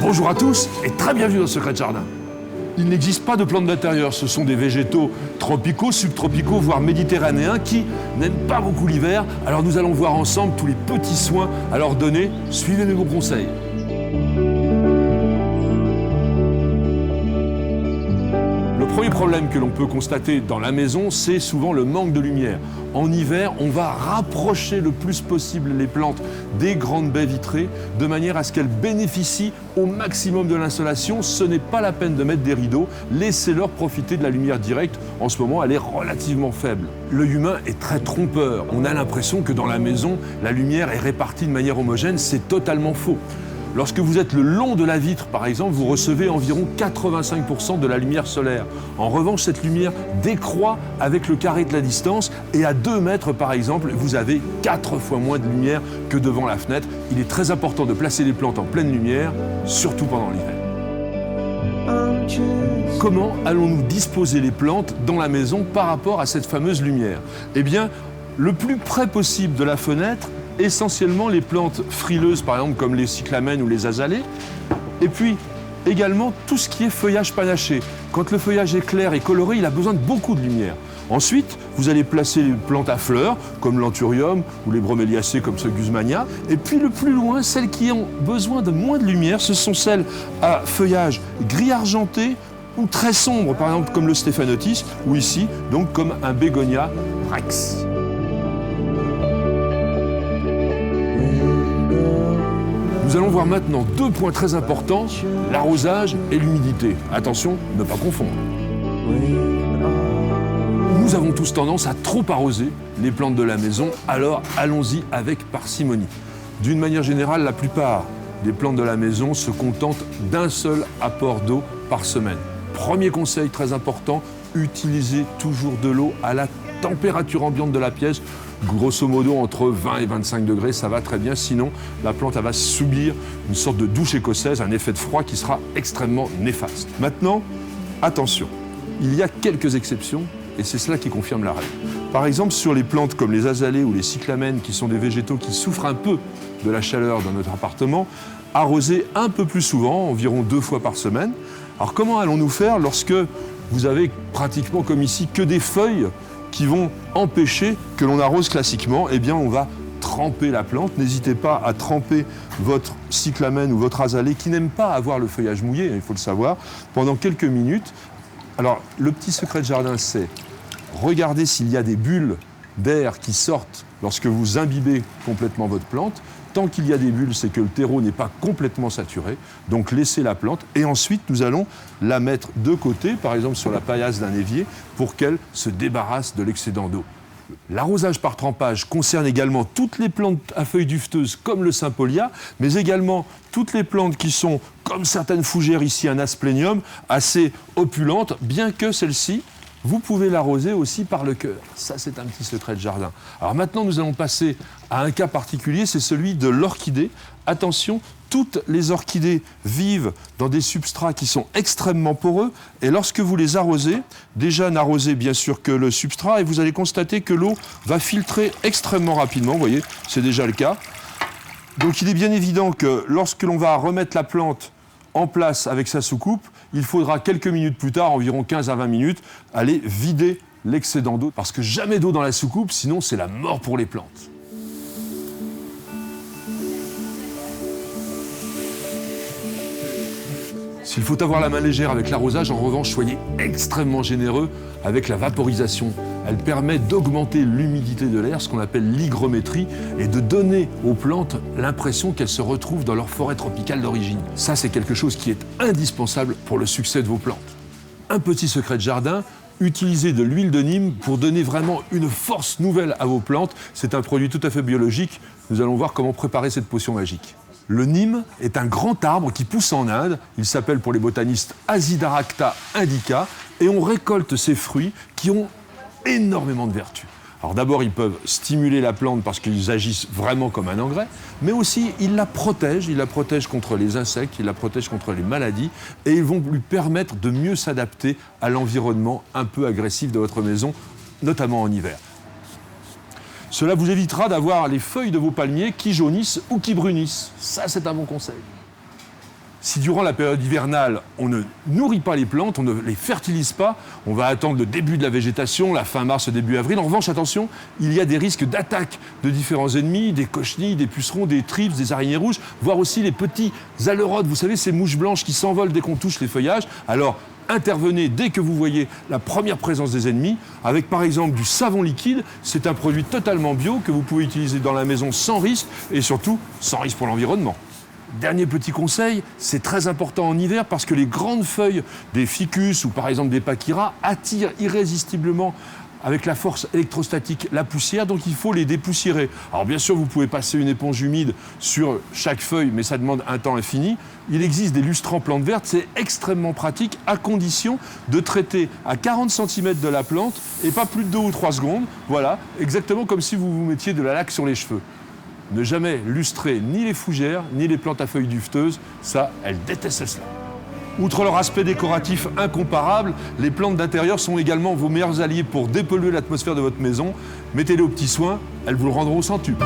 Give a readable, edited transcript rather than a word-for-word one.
Bonjour à tous et très bienvenue dans Secret de Jardin. Il n'existe pas de plantes d'intérieur, ce sont des végétaux tropicaux, subtropicaux, voire méditerranéens qui n'aiment pas beaucoup l'hiver. Alors nous allons voir ensemble tous les petits soins à leur donner. Suivez mes bons conseils. Le premier problème que l'on peut constater dans la maison, c'est souvent le manque de lumière. En hiver, on va rapprocher le plus possible les plantes des grandes baies vitrées de manière à ce qu'elles bénéficient au maximum de l'insolation. Ce n'est pas la peine de mettre des rideaux, laissez-leur profiter de la lumière directe. En ce moment, elle est relativement faible. L'œil humain est très trompeur. On a l'impression que dans la maison, la lumière est répartie de manière homogène. C'est totalement faux. Lorsque vous êtes le long de la vitre, par exemple, vous recevez environ 85% de la lumière solaire. En revanche, cette lumière décroît avec le carré de la distance et à 2 mètres, par exemple, vous avez 4 fois moins de lumière que devant la fenêtre. Il est très important de placer les plantes en pleine lumière, surtout pendant l'hiver. Comment allons-nous disposer les plantes dans la maison par rapport à cette fameuse lumière? Eh bien, le plus près possible de la fenêtre, essentiellement les plantes frileuses, par exemple comme les cyclamènes ou les azalées, et puis également tout ce qui est feuillage panaché. Quand le feuillage est clair et coloré, il a besoin de beaucoup de lumière. Ensuite, vous allez placer les plantes à fleurs, comme l'anthurium ou les broméliacées comme ce guzmania. Et puis le plus loin, celles qui ont besoin de moins de lumière, ce sont celles à feuillage gris argenté ou très sombre, par exemple comme le Stephanotis, ou ici, donc comme un bégonia rex. Nous allons voir maintenant 2 points très importants, l'arrosage et l'humidité. Attention, ne pas confondre. Nous avons tous tendance à trop arroser les plantes de la maison, alors allons-y avec parcimonie. D'une manière générale, la plupart des plantes de la maison se contentent d'un seul apport d'eau par semaine. Premier conseil très important, utilisez toujours de l'eau à la température ambiante de la pièce. Grosso modo, entre 20 et 25 degrés, ça va très bien. Sinon, la plante elle va subir une sorte de douche écossaise, un effet de froid qui sera extrêmement néfaste. Maintenant, attention, il y a quelques exceptions et c'est cela qui confirme la règle. Par exemple, sur les plantes comme les azalées ou les cyclamènes, qui sont des végétaux qui souffrent un peu de la chaleur dans notre appartement, arroser un peu plus souvent, environ 2 fois par semaine. Alors comment allons-nous faire lorsque vous avez pratiquement comme ici que des feuilles qui vont empêcher que l'on arrose classiquement? Eh bien, on va tremper la plante. N'hésitez pas à tremper votre cyclamène ou votre azalée qui n'aime pas avoir le feuillage mouillé, il faut le savoir, pendant quelques minutes. Alors, le petit secret de jardin, c'est regarder s'il y a des bulles d'air qui sortent lorsque vous imbibez complètement votre plante. Tant qu'il y a des bulles, c'est que le terreau n'est pas complètement saturé. Donc laissez la plante et ensuite nous allons la mettre de côté, par exemple sur la paillasse d'un évier, pour qu'elle se débarrasse de l'excédent d'eau. L'arrosage par trempage concerne également toutes les plantes à feuilles dufteuses comme le Sympolia, mais également toutes les plantes qui sont, comme certaines fougères ici, un Asplenium, assez opulentes, bien que celles-ci, vous pouvez l'arroser aussi par le cœur. Ça, c'est un petit secret de jardin. Alors maintenant, nous allons passer à un cas particulier, c'est celui de l'orchidée. Attention, toutes les orchidées vivent dans des substrats qui sont extrêmement poreux. Et lorsque vous les arrosez, déjà n'arrosez bien sûr que le substrat et vous allez constater que l'eau va filtrer extrêmement rapidement. Vous voyez, c'est déjà le cas. Donc il est bien évident que lorsque l'on va remettre la plante en place avec sa soucoupe, il faudra quelques minutes plus tard, environ 15 à 20 minutes, aller vider l'excédent d'eau. Parce que jamais d'eau dans la soucoupe, sinon c'est la mort pour les plantes. S'il faut avoir la main légère avec l'arrosage, en revanche, soyez extrêmement généreux avec la vaporisation. Elle permet d'augmenter l'humidité de l'air, ce qu'on appelle l'hygrométrie, et de donner aux plantes l'impression qu'elles se retrouvent dans leur forêt tropicale d'origine. Ça, c'est quelque chose qui est indispensable pour le succès de vos plantes. Un petit secret de jardin, utilisez de l'huile de Nîmes pour donner vraiment une force nouvelle à vos plantes. C'est un produit tout à fait biologique. Nous allons voir comment préparer cette potion magique. Le Nîmes est un grand arbre qui pousse en Inde. Il s'appelle pour les botanistes Asidaracta indica. Et on récolte ces fruits qui ont énormément de vertus. Alors d'abord, ils peuvent stimuler la plante parce qu'ils agissent vraiment comme un engrais, mais aussi ils la protègent contre les insectes, ils la protègent contre les maladies et ils vont lui permettre de mieux s'adapter à l'environnement un peu agressif de votre maison, notamment en hiver. Cela vous évitera d'avoir les feuilles de vos palmiers qui jaunissent ou qui brunissent. Ça, c'est un bon conseil. Si durant la période hivernale, on ne nourrit pas les plantes, on ne les fertilise pas, on va attendre le début de la végétation, la fin mars, début avril. En revanche, attention, il y a des risques d'attaque de différents ennemis, des cochenilles, des pucerons, des thrips, des araignées rouges, voire aussi les petits aleurodes, vous savez, ces mouches blanches qui s'envolent dès qu'on touche les feuillages. Alors, intervenez dès que vous voyez la première présence des ennemis, avec par exemple du savon liquide. C'est un produit totalement bio que vous pouvez utiliser dans la maison sans risque et surtout sans risque pour l'environnement. Dernier petit conseil, c'est très important en hiver parce que les grandes feuilles des ficus ou par exemple des pachυra attirent irrésistiblement avec la force électrostatique la poussière, donc il faut les dépoussiérer. Alors bien sûr, vous pouvez passer une éponge humide sur chaque feuille, mais ça demande un temps infini. Il existe des lustrants plantes vertes, c'est extrêmement pratique à condition de traiter à 40 cm de la plante et pas plus de 2 ou 3 secondes. Voilà, exactement comme si vous vous mettiez de la laque sur les cheveux. Ne jamais lustrer ni les fougères, ni les plantes à feuilles duveteuses, ça, elles détestent cela. Outre leur aspect décoratif incomparable, les plantes d'intérieur sont également vos meilleurs alliés pour dépolluer l'atmosphère de votre maison. Mettez-les aux petits soins, elles vous le rendront au centuple.